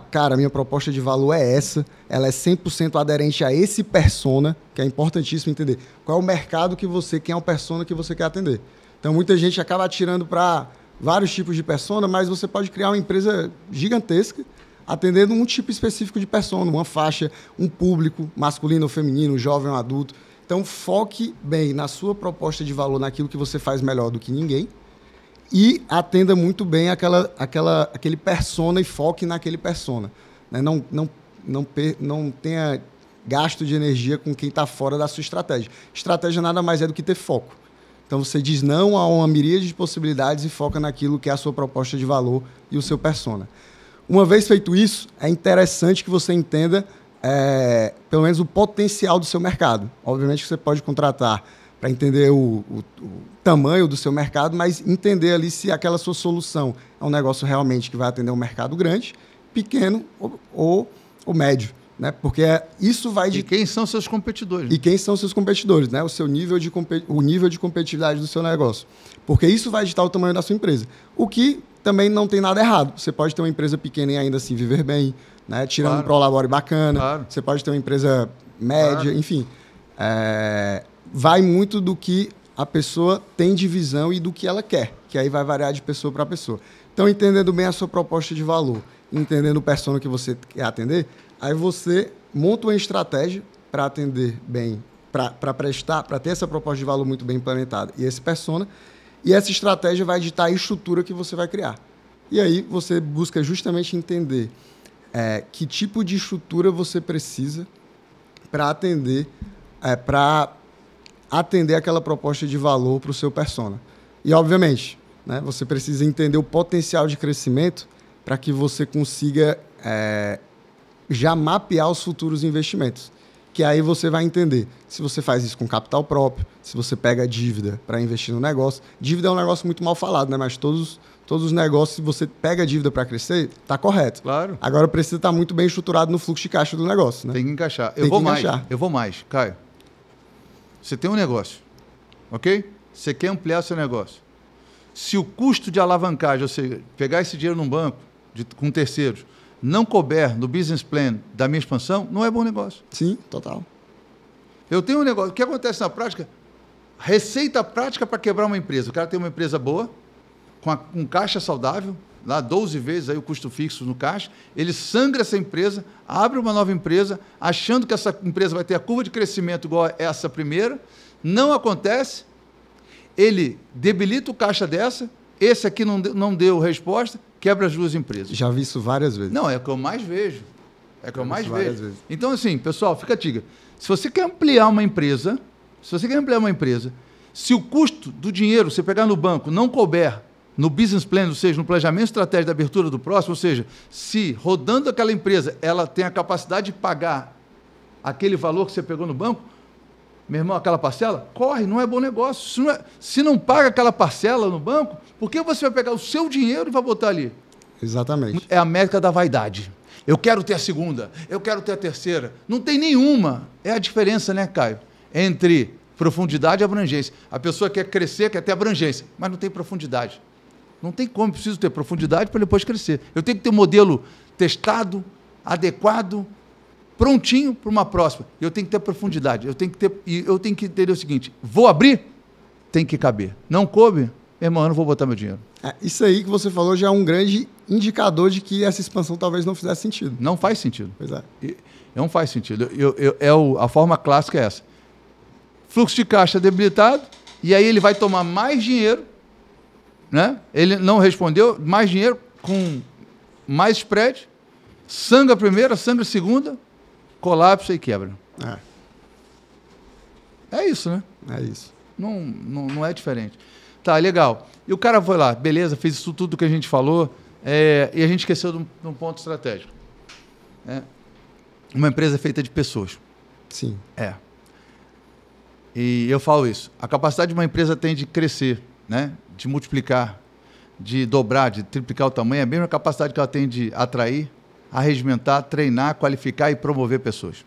cara, minha proposta de valor é essa, ela é 100% aderente a esse persona, que é importantíssimo entender. Qual é o mercado quem é o persona que você quer atender. Então, muita gente acaba atirando para vários tipos de persona, mas você pode criar uma empresa gigantesca, atendendo um tipo específico de persona, uma faixa, um público, masculino ou feminino, jovem ou adulto. Então, foque bem na sua proposta de valor, naquilo que você faz melhor do que ninguém, e atenda muito bem aquele persona e foque naquele persona. Né? Não tenha gasto de energia com quem está fora da sua estratégia. Estratégia nada mais é do que ter foco. Então, você diz não a uma miríade de possibilidades e foca naquilo que é a sua proposta de valor e o seu persona. Uma vez feito isso, é interessante que você entenda, pelo menos, o potencial do seu mercado. Obviamente que você pode contratar para entender o tamanho do seu mercado, mas entender ali se aquela sua solução é um negócio realmente que vai atender um mercado grande, pequeno ou médio. Né? Porque isso vai...
E quem são seus competidores?
E quem são seus competidores, né? O nível de competitividade do seu negócio. Porque isso vai ditar o tamanho da sua empresa. O que também não tem nada errado. Você pode ter uma empresa pequena e ainda assim viver bem, né? Tirando um prolabore bacana. Claro. Você pode ter uma empresa média, claro. Enfim. Vai muito do que a pessoa tem de visão e do que ela quer, que aí vai variar de pessoa para pessoa. Então, entendendo bem a sua proposta de valor, entendendo o persona que você quer atender, aí você monta uma estratégia para atender bem, para ter essa proposta de valor muito bem implementada e esse persona, e essa estratégia vai ditar a estrutura que você vai criar. E aí você busca justamente entender que tipo de estrutura você precisa para atender aquela proposta de valor para o seu persona. E, obviamente, né, você precisa entender o potencial de crescimento para que você consiga já mapear os futuros investimentos. Que aí você vai entender se você faz isso com capital próprio, se você pega dívida para investir no negócio. Dívida é um negócio muito mal falado, né? Mas todos os negócios, se você pega dívida para crescer, está correto.
Claro.
Agora precisa estar muito bem estruturado no fluxo de caixa do negócio. Né?
Tem que encaixar. Eu vou mais, Caio. Você tem um negócio, ok? Você quer ampliar seu negócio. Se o custo de alavancagem, ou seja, pegar esse dinheiro num banco com terceiros, não couber no business plan da minha expansão, não é bom negócio.
Sim, total.
Eu tenho um negócio. O que acontece na prática? Receita prática para quebrar uma empresa. O cara tem uma empresa boa, com caixa saudável, lá 12 vezes aí o custo fixo no caixa, ele sangra essa empresa, abre uma nova empresa, achando que essa empresa vai ter a curva de crescimento igual a essa primeira, não acontece, ele debilita o caixa dessa, esse aqui não deu resposta, quebra as duas empresas. Já vi isso várias vezes. Não, é o que eu mais vejo. É o que eu mais vejo. Então, assim, pessoal, fica a dica. Se você quer ampliar uma empresa, se o custo do dinheiro, você pegar no banco, não couber no business plan, ou seja, no planejamento estratégico da abertura do próximo, ou seja, se rodando aquela empresa, ela tem a capacidade de pagar aquele valor que você pegou no banco, meu irmão, aquela parcela, corre, não é bom negócio. Se não paga aquela parcela no banco, por que você vai pegar o seu dinheiro e vai botar ali? Exatamente. É a métrica da vaidade. Eu quero ter a segunda, eu quero ter a terceira. Não tem nenhuma. É a diferença, né, Caio? Entre profundidade e abrangência. A pessoa quer crescer, quer ter abrangência, mas não tem profundidade. Não tem como, preciso ter profundidade para depois crescer. Eu tenho que ter um modelo testado, adequado, prontinho para uma próxima. Eu tenho que ter profundidade. Eu tenho que entender o seguinte: vou abrir, tem que caber. Não coube, irmão, eu não vou botar meu dinheiro. Isso aí que você falou já é um grande indicador de que essa expansão talvez não fizesse sentido. Não faz sentido. Pois é. Não faz sentido. A forma clássica é essa. Fluxo de caixa debilitado, e aí ele vai tomar mais dinheiro, né? Ele não respondeu, mais dinheiro com mais spread, sangra a primeira, sangra a segunda, colapsa e quebra. É isso, né? É isso. Não é diferente. Tá, legal. E o cara foi lá, beleza, fez isso tudo que a gente falou, e a gente esqueceu de um ponto estratégico. Uma empresa feita de pessoas. Sim. E eu falo isso. A capacidade de uma empresa tem de crescer, né? De multiplicar, de dobrar, de triplicar o tamanho, é a mesma capacidade que ela tem de atrair, arregimentar, treinar, qualificar e promover pessoas.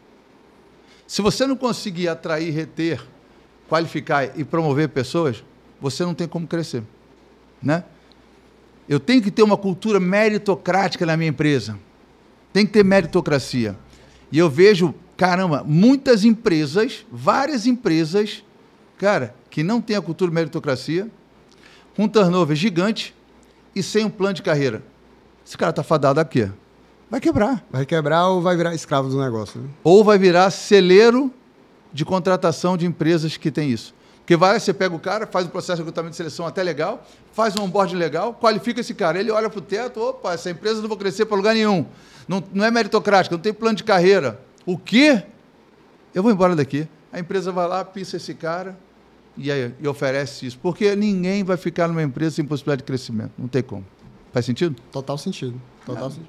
Se você não conseguir atrair, reter, qualificar e promover pessoas, você não tem como crescer, né? Eu tenho que ter uma cultura meritocrática na minha empresa. Tem que ter meritocracia. E eu vejo, caramba, muitas empresas, várias empresas, cara, que não tem a cultura meritocracia, com um turnover gigante e sem um plano de carreira. Esse cara está fadado a quê? vai quebrar.
Vai quebrar ou vai virar escravo do negócio, né?
Ou vai virar celeiro de contratação de empresas que tem isso. Porque você pega o cara, faz um processo de recrutamento de seleção até legal, faz um onboarding legal, qualifica esse cara, ele olha para o teto, opa, essa empresa não vou crescer para lugar nenhum, não é meritocrática, não tem plano de carreira. O quê? Eu vou embora daqui. A empresa vai lá, pisa esse cara e oferece isso. Porque ninguém vai ficar numa empresa sem possibilidade de crescimento. Não tem como. Faz sentido?
Total sentido. Total sentido.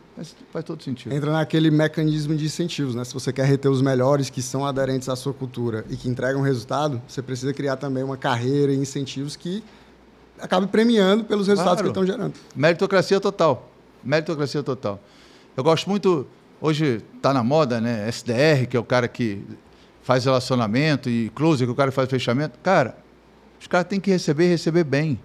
Faz todo sentido.
Entra naquele mecanismo de incentivos, né? Se você quer reter os melhores que são aderentes à sua cultura e que entregam resultado, você precisa criar também uma carreira e incentivos que acabe premiando pelos resultados que estão gerando.
Meritocracia total. Meritocracia total. Eu gosto muito, hoje está na moda, né? SDR, que é o cara que faz relacionamento, e closer, que é o cara que faz fechamento. Cara, os caras têm que receber bem.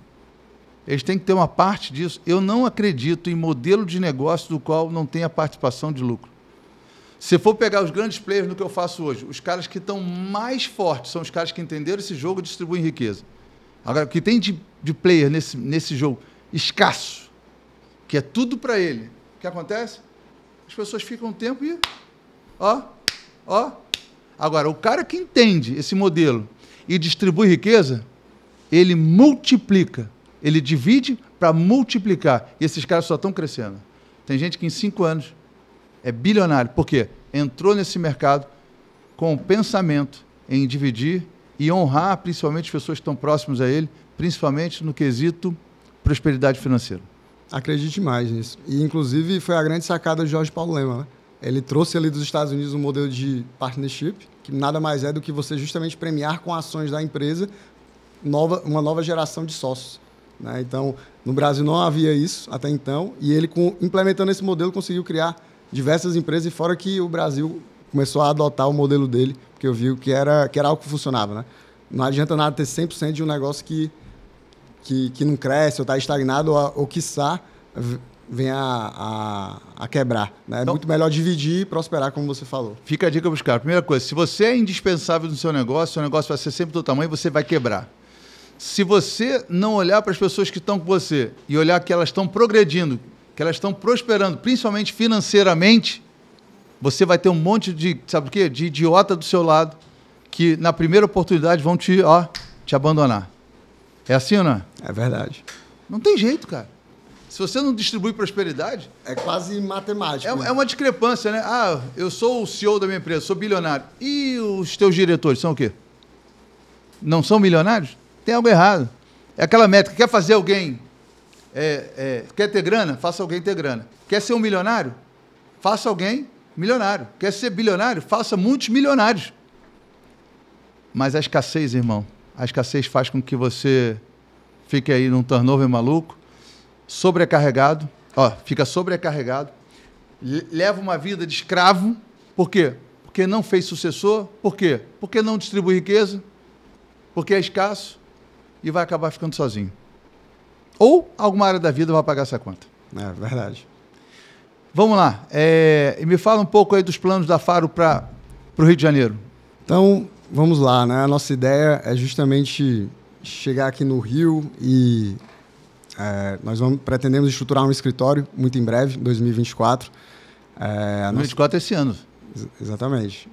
Eles têm que ter uma parte disso. Eu não acredito em modelo de negócio do qual não tenha participação de lucro. Se for pegar os grandes players no que eu faço hoje, os caras que estão mais fortes são os caras que entenderam esse jogo e distribuem riqueza. Agora, o que tem de player nesse jogo escasso, que é tudo para ele, o que acontece? As pessoas ficam um tempo e... Ó. Agora, o cara que entende esse modelo e distribui riqueza, ele multiplica. Ele divide para multiplicar. E esses caras só estão crescendo. Tem gente que em 5 anos é bilionário. Por quê? Entrou nesse mercado com o pensamento em dividir e honrar principalmente as pessoas que estão próximas a ele, principalmente no quesito prosperidade financeira.
Acredite mais nisso. E, inclusive, foi a grande sacada de Jorge Paulo Lemann, né? Ele trouxe ali dos Estados Unidos um modelo de partnership, que nada mais é do que você justamente premiar com ações da empresa uma nova geração de sócios. Né? Então, no Brasil não havia isso até então, e ele, implementando esse modelo, conseguiu criar diversas empresas, e fora que o Brasil começou a adotar o modelo dele, porque eu vi que era algo que funcionava. Né? Não adianta nada ter 100% de um negócio que não cresce, ou está estagnado, ou quiçá venha a quebrar. Né? É muito melhor dividir e prosperar, como você falou.
Fica a dica para os caras. Primeira coisa, se você é indispensável no seu negócio vai ser sempre do tamanho, você vai quebrar. Se você não olhar para as pessoas que estão com você e olhar que elas estão progredindo, que elas estão prosperando, principalmente financeiramente, você vai ter um monte de, sabe o quê? De idiota do seu lado que na primeira oportunidade vão te abandonar. É assim ou não é?
É verdade.
Não tem jeito, cara. Se você não distribui prosperidade...
É quase matemático.
É uma discrepância, né? Eu sou o CEO da minha empresa, sou bilionário. E os teus diretores são o quê? Não são milionários? Tem algo errado. É aquela métrica, quer fazer alguém... quer ter grana? Faça alguém ter grana. Quer ser um milionário? Faça alguém milionário. Quer ser bilionário? Faça muitos milionários. Mas a escassez, irmão, a escassez faz com que você fique aí num turnover maluco, sobrecarregado, fica sobrecarregado, leva uma vida de escravo. Por quê? Porque não fez sucessor. Por quê? Porque não distribui riqueza, porque é escasso e vai acabar ficando sozinho. Ou alguma área da vida vai pagar essa conta.
É verdade.
Vamos lá. E me fala um pouco aí dos planos da Faro para o Rio de Janeiro.
Então, vamos lá, né? A nossa ideia é justamente chegar aqui no Rio e nós pretendemos estruturar um escritório muito em breve, em 2024.
2024 é esse ano.
Exatamente.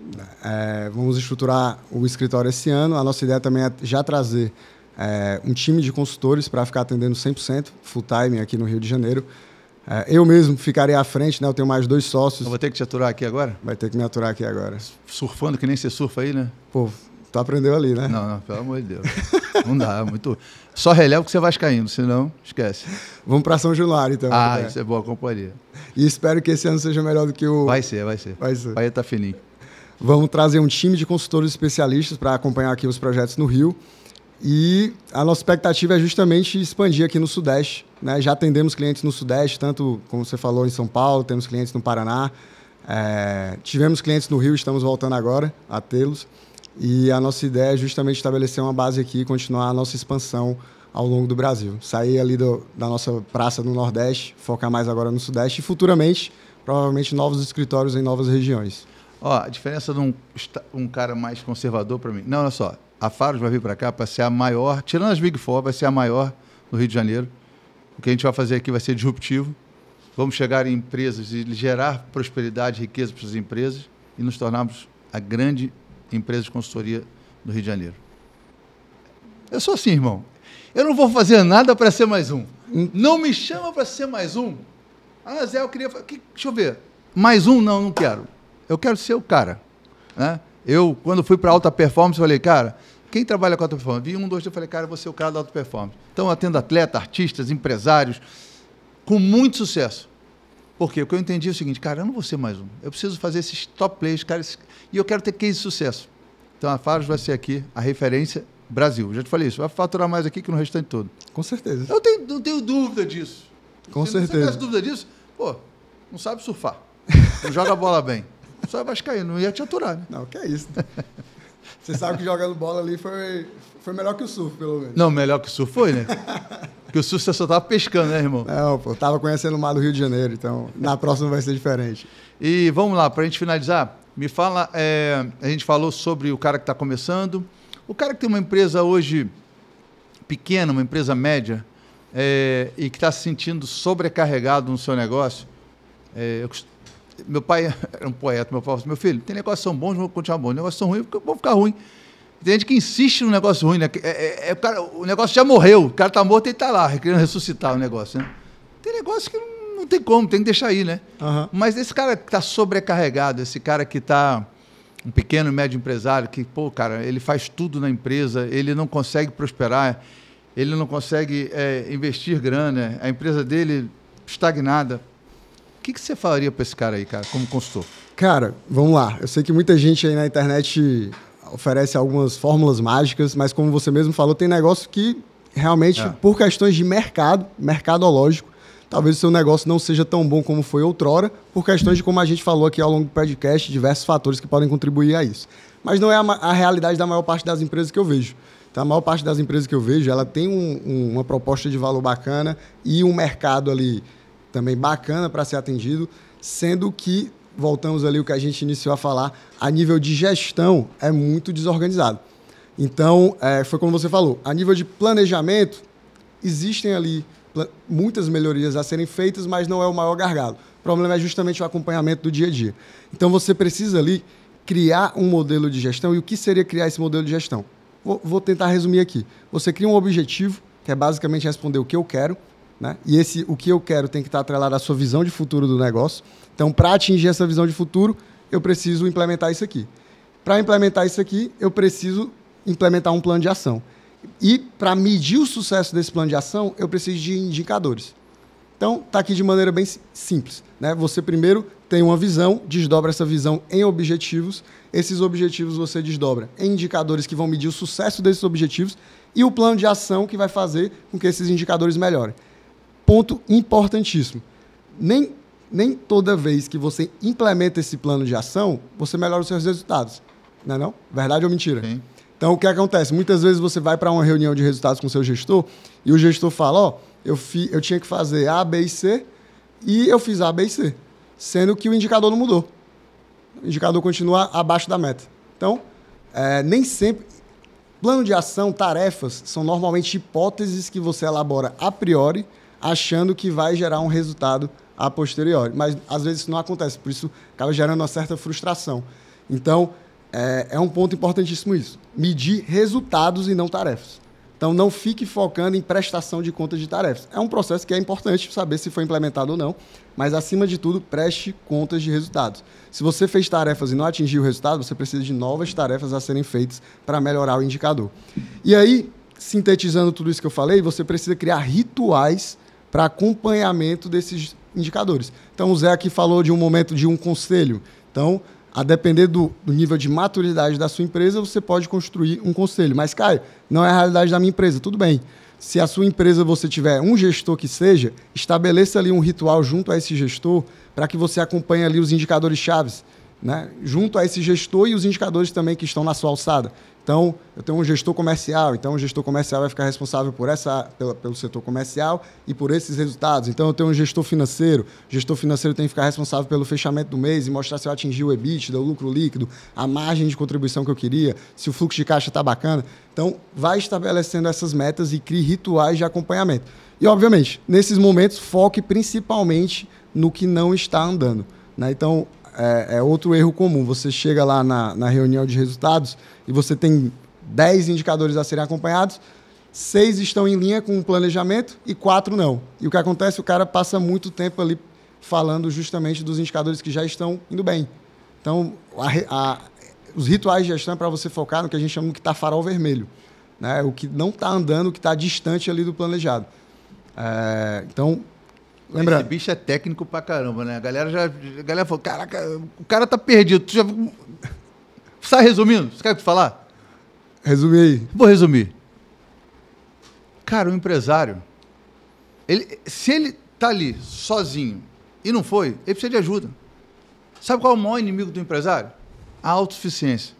Vamos estruturar o escritório esse ano. A nossa ideia também é já trazer um time de consultores para ficar atendendo 100% full time aqui no Rio de Janeiro. Eu mesmo ficarei à frente, né? Eu tenho mais 2 sócios.
Eu vou ter que te aturar aqui agora?
Vai ter que me aturar aqui agora.
Surfando que nem você surfa aí, né?
Pô, tu aprendeu ali, né?
Não, pelo amor de Deus. Não dá, muito... Só relevo que você vai caindo, senão esquece.
Vamos para São Januário, então.
Isso é boa companhia.
E espero que esse ano seja melhor do que o...
Vai ser. O país tá fininho.
Vamos trazer um time de consultores especialistas para acompanhar aqui os projetos no Rio. E a nossa expectativa é justamente expandir aqui no Sudeste. Né? Já atendemos clientes no Sudeste, tanto, como você falou, em São Paulo, temos clientes no Paraná. Tivemos clientes no Rio, estamos voltando agora a tê-los. E a nossa ideia é justamente estabelecer uma base aqui e continuar a nossa expansão ao longo do Brasil. Sair ali da nossa praça no Nordeste, focar mais agora no Sudeste e futuramente, provavelmente, novos escritórios em novas regiões.
A diferença de um cara mais conservador para mim... Não, olha só. A Faros vai vir para cá para ser a maior, tirando as Big Four, vai ser a maior no Rio de Janeiro. O que a gente vai fazer aqui vai ser disruptivo. vamos chegar em empresas e gerar prosperidade e riqueza para as empresas e nos tornarmos a grande empresa de consultoria do Rio de Janeiro. Eu sou assim, irmão. Eu não vou fazer nada para ser mais um. Não me chama para ser mais um. Ah, Zé, eu queria... Deixa eu ver. Mais um? Não, não quero. Eu quero ser o cara. Né? Eu, quando fui para alta performance, falei, cara, quem trabalha com alta performance? Vi 1, 2, 3, eu falei, cara, eu vou ser o cara da alta performance. Então, eu atendo atleta, artistas, empresários, com muito sucesso. Por quê? Porque eu entendi o seguinte, cara, eu não vou ser mais um. Eu preciso fazer esses top players, cara, e eu quero ter case de sucesso. Então, a Faros vai ser aqui a referência Brasil. Já te falei isso, vai faturar mais aqui que no restante todo.
Com certeza.
Eu não tenho dúvida disso.
Com certeza. Se
você tivesse dúvida disso, pô, não sabe surfar. Não joga a bola bem. Só vascaíno, não ia te aturar, né?
Não, que é isso. Você sabe que jogando bola ali foi melhor que o surf, pelo menos.
Não, melhor que o surf foi, né? Porque o surf você só estava pescando, né, irmão?
Não, pô, tava conhecendo o mar do Rio de Janeiro, então na próxima vai ser diferente.
E vamos lá, para a gente finalizar, me fala, a gente falou sobre o cara que está começando, o cara que tem uma empresa hoje pequena, uma empresa média, e que está se sentindo sobrecarregado no seu negócio. Meu pai era um poeta, meu pai falou assim, meu filho, tem negócios que são bons, vão continuar bons, negócios são ruins, vão ficar ruins. Tem gente que insiste no negócio ruim, né? O negócio já morreu, o cara está morto e está lá, querendo ressuscitar o negócio, né? Tem negócio que não tem como, tem que deixar aí, né?
Uhum.
Mas esse cara que está sobrecarregado, esse cara que está um pequeno e médio empresário, que, pô, cara, ele faz tudo na empresa, ele não consegue prosperar, ele não consegue investir grana, a empresa dele estagnada. O que você falaria para esse cara aí, cara, como consultor?
Cara, vamos lá. Eu sei que muita gente aí na internet oferece algumas fórmulas mágicas, mas como você mesmo falou, tem negócio que realmente, por questões de mercadológico, talvez o seu negócio não seja tão bom como foi outrora, por questões de, como a gente falou aqui ao longo do podcast, diversos fatores que podem contribuir a isso. Mas não é a realidade da maior parte das empresas que eu vejo. Então, a maior parte das empresas que eu vejo, ela tem uma proposta de valor bacana e um mercado ali também bacana para ser atendido, sendo que, voltamos ali o que a gente iniciou a falar, a nível de gestão é muito desorganizado. Então, foi como você falou, a nível de planejamento, existem ali muitas melhorias a serem feitas, mas não é o maior gargalo. O problema é justamente o acompanhamento do dia a dia. Então, você precisa ali criar um modelo de gestão. E o que seria criar esse modelo de gestão? Vou tentar resumir aqui. Você cria um objetivo, que é basicamente responder o que eu quero, né? E o que eu quero tem que estar atrelado à sua visão de futuro do negócio. Então, para atingir essa visão de futuro, eu preciso implementar isso aqui. Para implementar isso aqui, eu preciso implementar um plano de ação. E, para medir o sucesso desse plano de ação, eu preciso de indicadores. Então, está aqui de maneira bem simples, né? Você primeiro tem uma visão, desdobra essa visão em objetivos. Esses objetivos você desdobra em indicadores que vão medir o sucesso desses objetivos e o plano de ação que vai fazer com que esses indicadores melhorem. Ponto importantíssimo. Nem toda vez que você implementa esse plano de ação, você melhora os seus resultados. Não é não? Verdade ou mentira?
Sim.
Então, o que acontece? Muitas vezes você vai para uma reunião de resultados com o seu gestor e o gestor fala, eu tinha que fazer A, B e C e eu fiz A, B e C, sendo que o indicador não mudou. O indicador continua abaixo da meta. Então, nem sempre... Plano de ação, tarefas, são normalmente hipóteses que você elabora a priori, achando que vai gerar um resultado a posteriori. Mas, às vezes, isso não acontece. Por isso, acaba gerando uma certa frustração. Então, é um ponto importantíssimo isso. Medir resultados e não tarefas. Então, não fique focando em prestação de contas de tarefas. É um processo que é importante saber se foi implementado ou não, mas, acima de tudo, preste contas de resultados. Se você fez tarefas e não atingiu o resultado, você precisa de novas tarefas a serem feitas para melhorar o indicador. E aí, sintetizando tudo isso que eu falei, você precisa criar rituais para acompanhamento desses indicadores. Então, o Zé aqui falou de um momento de um conselho. Então, a depender do nível de maturidade da sua empresa, você pode construir um conselho. Mas, Caio, não é a realidade da minha empresa. Tudo bem. Se a sua empresa você tiver um gestor que seja, estabeleça ali um ritual junto a esse gestor para que você acompanhe ali os indicadores chaves, né? Junto a esse gestor e os indicadores também que estão na sua alçada. Então, eu tenho um gestor comercial, então o gestor comercial vai ficar responsável pelo setor comercial e por esses resultados. Então, eu tenho um gestor financeiro, o gestor financeiro tem que ficar responsável pelo fechamento do mês e mostrar se eu atingi o EBITDA, o lucro líquido, a margem de contribuição que eu queria, se o fluxo de caixa está bacana. Então, vai estabelecendo essas metas e crie rituais de acompanhamento. E, obviamente, nesses momentos, foque principalmente no que não está andando, né? Então, é outro erro comum. Você chega lá na reunião de resultados e você tem 10 indicadores a serem acompanhados, 6 estão em linha com o planejamento e 4 não. E o que acontece? O cara passa muito tempo ali falando justamente dos indicadores que já estão indo bem. Então, os rituais de gestão é para você focar no que a gente chama de que está farol vermelho, né? O que não está andando, o que está distante ali do planejado. Então, lembrando...
Esse bicho é técnico pra caramba, né? A galera falou, caraca, o cara tá perdido. Tu já... Sai resumindo? Você quer que eu falar?
Resumir aí.
Vou resumir. Cara, o empresário, se ele tá ali sozinho e não foi, ele precisa de ajuda. Sabe qual é o maior inimigo do empresário? A autossuficiência,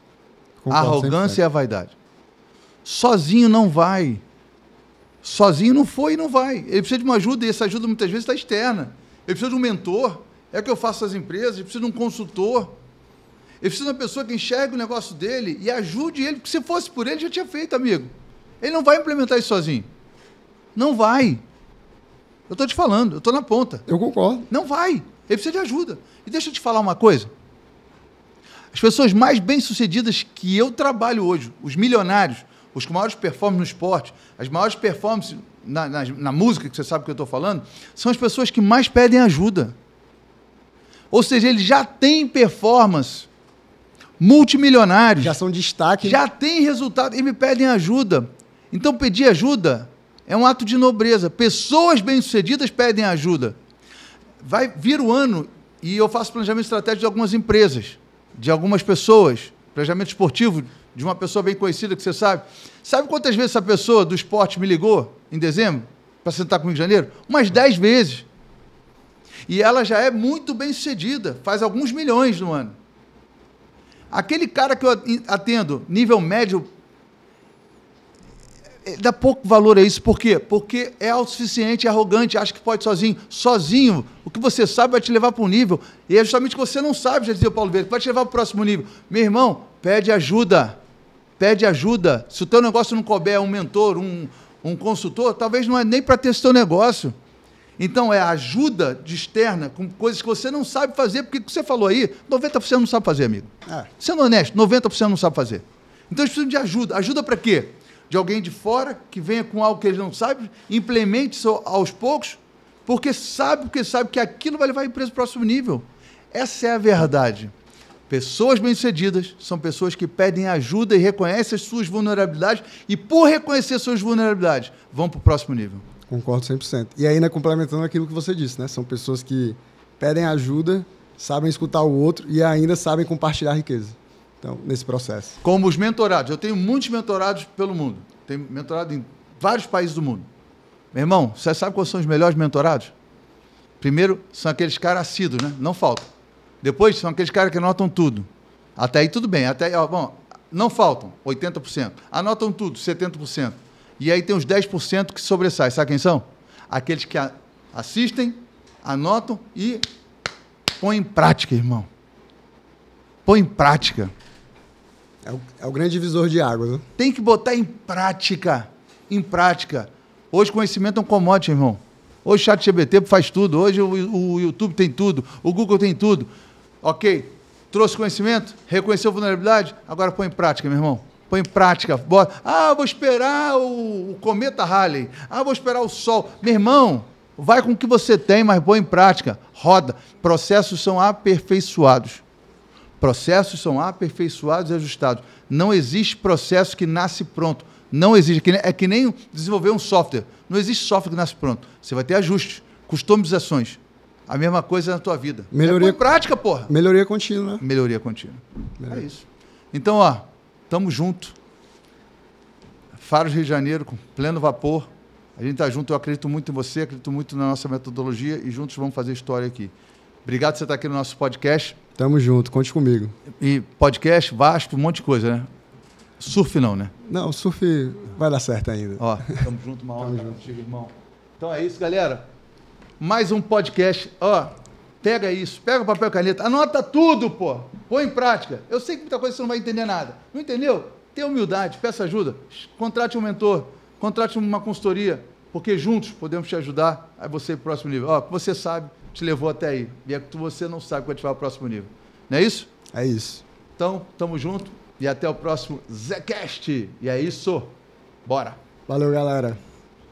a arrogância 100%. E a vaidade. Sozinho não vai. Sozinho não foi e não vai. Ele precisa de uma ajuda e essa ajuda muitas vezes está externa. Ele precisa de um mentor. É o que eu faço nas empresas. Ele precisa de um consultor. Ele precisa de uma pessoa que enxergue o negócio dele e ajude ele, porque se fosse por ele, já tinha feito, amigo. Ele não vai implementar isso sozinho. Não vai. Eu estou te falando, eu estou na ponta.
Eu concordo.
Não vai. Ele precisa de ajuda. E deixa eu te falar uma coisa. As pessoas mais bem-sucedidas que eu trabalho hoje, os milionários, os com maiores performances no esporte, as maiores performances na música, que você sabe que eu estou falando, são as pessoas que mais pedem ajuda. Ou seja, eles já têm performance, multimilionários.
Já são destaque.
Já têm resultado e me pedem ajuda. Então, pedir ajuda é um ato de nobreza. Pessoas bem-sucedidas pedem ajuda. Vai vir o ano e eu faço planejamento estratégico de algumas empresas, de algumas pessoas, planejamento esportivo de uma pessoa bem conhecida que você sabe. Sabe quantas vezes essa pessoa do esporte me ligou em dezembro para sentar comigo em janeiro? Umas 10 vezes. E ela já é muito bem-sucedida, faz alguns milhões no ano. Aquele cara que eu atendo, nível médio, dá pouco valor a isso. Por quê? Porque é autossuficiente, é arrogante, acha que pode sozinho. Sozinho, o que você sabe vai te levar para um nível. E é justamente o que você não sabe, já dizia o Paulo Vieira, que vai te levar para o próximo nível. Meu irmão, pede ajuda. Pede ajuda. Se o teu negócio não couber um mentor, um consultor, talvez não é nem para ter esse teu negócio. Então, é ajuda de externa, com coisas que você não sabe fazer, porque o que você falou aí, 90% não sabe fazer, amigo. Sendo honesto, 90% não sabe fazer. Então, eles precisam de ajuda. Ajuda para quê? De alguém de fora, que venha com algo que eles não sabem, implemente isso aos poucos, porque sabe que aquilo vai levar a empresa para o próximo nível. Essa é a verdade. Pessoas bem-sucedidas são pessoas que pedem ajuda e reconhecem as suas vulnerabilidades, e por reconhecer suas vulnerabilidades, vão para o próximo nível.
Concordo 100%. E ainda complementando aquilo que você disse, né? São pessoas que pedem ajuda, sabem escutar o outro e ainda sabem compartilhar a riqueza. Então, nesse processo.
Como os mentorados. Eu tenho muitos mentorados pelo mundo. Tenho mentorado em vários países do mundo. Meu irmão, você sabe quais são os melhores mentorados? Primeiro, são aqueles caras assíduos, né? Não faltam. Depois, são aqueles caras que anotam tudo. Até aí, tudo bem. Até aí, bom, não faltam, 80%. Anotam tudo, 70%. E aí tem os 10% que sobressaem. Sabe quem são? Aqueles que assistem, anotam e põem em prática, irmão. Põe em prática.
É o grande divisor de águas, né?
Tem que botar em prática. Em prática. Hoje conhecimento é um commodity, irmão. Hoje o ChatGPT faz tudo. Hoje o YouTube tem tudo. O Google tem tudo. Ok. Trouxe conhecimento, reconheceu a vulnerabilidade, agora põe em prática, meu irmão. Põe em prática. Bota. Vou esperar o cometa Halley. Vou esperar o sol. Meu irmão, vai com o que você tem, mas põe em prática. Roda. Processos são aperfeiçoados. Processos são aperfeiçoados e ajustados. Não existe processo que nasce pronto. Não existe. É que nem desenvolver um software. Não existe software que nasce pronto. Você vai ter ajustes, customizações. A mesma coisa na tua vida.
Melhoria,
põe em prática, porra.
Melhoria contínua, né?
Melhoria contínua. É isso. Então, estamos juntos. Faros Rio de Janeiro, com pleno vapor. A gente está junto. Eu acredito muito em você, acredito muito na nossa metodologia e juntos vamos fazer história aqui. Obrigado por você estar aqui no nosso podcast.
Tamo junto, conte comigo.
E podcast, vasto, um monte de coisa, né? Surf não, né?
Não, surf vai dar certo ainda.
Tamo junto, uma honra contigo, irmão. Então é isso, galera. Mais um podcast. Pega isso, pega o papel e caneta, anota tudo, pô. Põe em prática. Eu sei que muita coisa você não vai entender nada. Não entendeu? Tenha humildade, peça ajuda. Contrate um mentor, contrate uma consultoria, porque juntos podemos te ajudar a você ir para o próximo nível. O que você sabe, te levou até aí. E é que você não sabe quando vai ao próximo nível. Não é isso?
É isso.
Então, tamo junto e até o próximo Zecast. E é isso. Bora.
Valeu, galera.